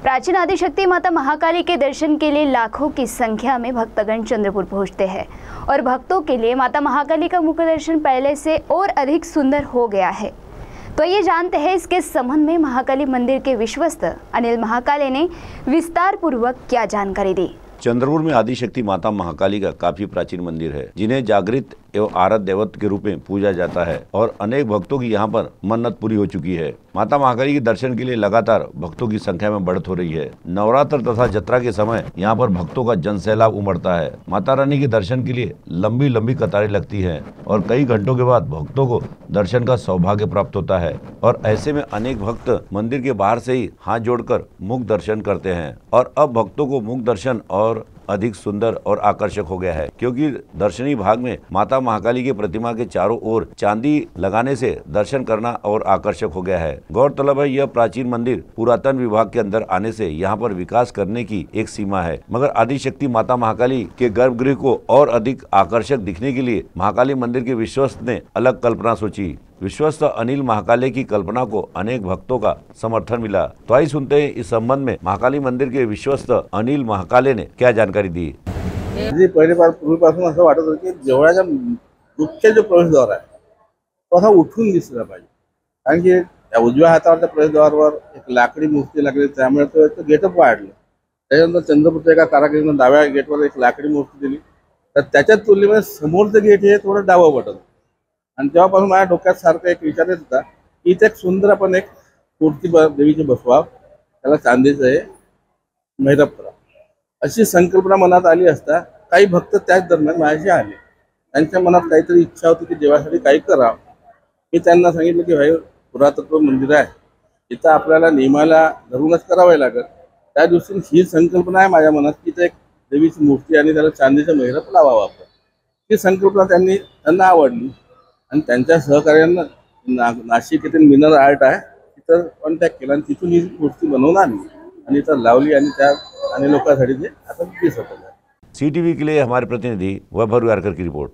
प्राचीन आदिशक्ति माता महाकाली के दर्शन के लिए लाखों की संख्या में भक्तगण चंद्रपुर पहुंचते हैं और भक्तों के लिए माता महाकाली का मुख्य दर्शन पहले से और अधिक सुंदर हो गया है। तो ये जानते हैं इसके संबंध में महाकाली मंदिर के विश्वस्त अनिल महाकाले ने विस्तार पूर्वक क्या जानकारी दी। चंद्रपुर में आदिशक्ति माता महाकाली का काफी प्राचीन मंदिर है, जिन्हें जागृत एवं आराध्य देवत के रूप में पूजा जाता है और अनेक भक्तों की यहाँ पर मन्नत पूरी हो चुकी है। माता महाकाली के दर्शन के लिए लगातार भक्तों की संख्या में बढ़त हो रही है। नवरात्र तथा जत्रा के समय यहाँ पर भक्तों का जनसैलाब उमड़ता है। माता रानी के दर्शन के लिए लंबी लंबी कतारें लगती हैं और कई घंटों के बाद भक्तों को दर्शन का सौभाग्य प्राप्त होता है और ऐसे में अनेक भक्त मंदिर के बाहर से ही हाथ जोड़कर मुख दर्शन करते हैं। और अब भक्तों को मुख दर्शन और अधिक सुंदर और आकर्षक हो गया है, क्योंकि दर्शनी भाग में माता महाकाली की प्रतिमा के चारों ओर चांदी लगाने से दर्शन करना और आकर्षक हो गया है। गौरतलब है, यह प्राचीन मंदिर पुरातन विभाग के अंदर आने से यहाँ पर विकास करने की एक सीमा है, मगर आदिशक्ति माता महाकाली के गर्भगृह को और अधिक आकर्षक दिखने के लिए महाकाली मंदिर के विश्वस्त ने अलग कल्पना सोची। विश्वस्त अनिल महाकाले की कल्पना को अनेक भक्तों का समर्थन मिला। तो आइए सुनते हैं इस संबंध में महाकाली मंदिर के विश्वस्त अनिल महाकाले ने क्या जानकारी दी। जी, पूर्वीपासून असं वाटत होतं की देवळाच्या मुख्य जो प्रवेशद्वार आहे तो असा उठून दिसला पाहिजे, कारण की त्या उजव्या हातावरच्या प्रवेशद्वारावर एक लाकडी मूर्ती लागली, त्यामुळे तो गेटअप वाढलं। त्याच्यानंतर चंद्रपूरच्या एका कारागिरीने डाव्या गेटवर एक लाकडी मूर्ती दिली, तर त्याच्या तुलनेमध्ये समोरचं गेट हे थोडं डावं बटन। आणि तेव्हापासून माझ्या डोक्यात सारखं एक विचार येत होता की इथे एक सुंदर आपण एक मूर्ती देवीची बसवाव, त्याला चांदीचं हे मेहरब करा, अशी संकल्पना मनात आली असता काही भक्त त्याच दरम्यान माझ्याशी आले। त्यांच्या मनात काहीतरी इच्छा होती की देवासाठी काही करावं। मी त्यांना सांगितलं की भाई, पुरातत्व मंदिर आहे, इथं आपल्याला नियमाला धरूनच करावं लागेल। त्या दिवशी ही संकल्पना आहे माझ्या मनात की इथे एक देवीची मूर्ती आणि त्याला चांदीचं मेहरब लावावं आपण। ती संकल्पना त्यांना आवडली आणि त्यांच्या सहकार्यांना नाशिक येथील मिनर आर्ट आहे तिथं कॉन्टॅक्ट केला आणि तिथून ही मूर्ती बनवून आणली आणि इथं लावली आणि त्या आणि लोकांसाठी ते आता दिसत आहे। CTV के लिए हमारे प्रतिनिधि वैभव की रिपोर्ट।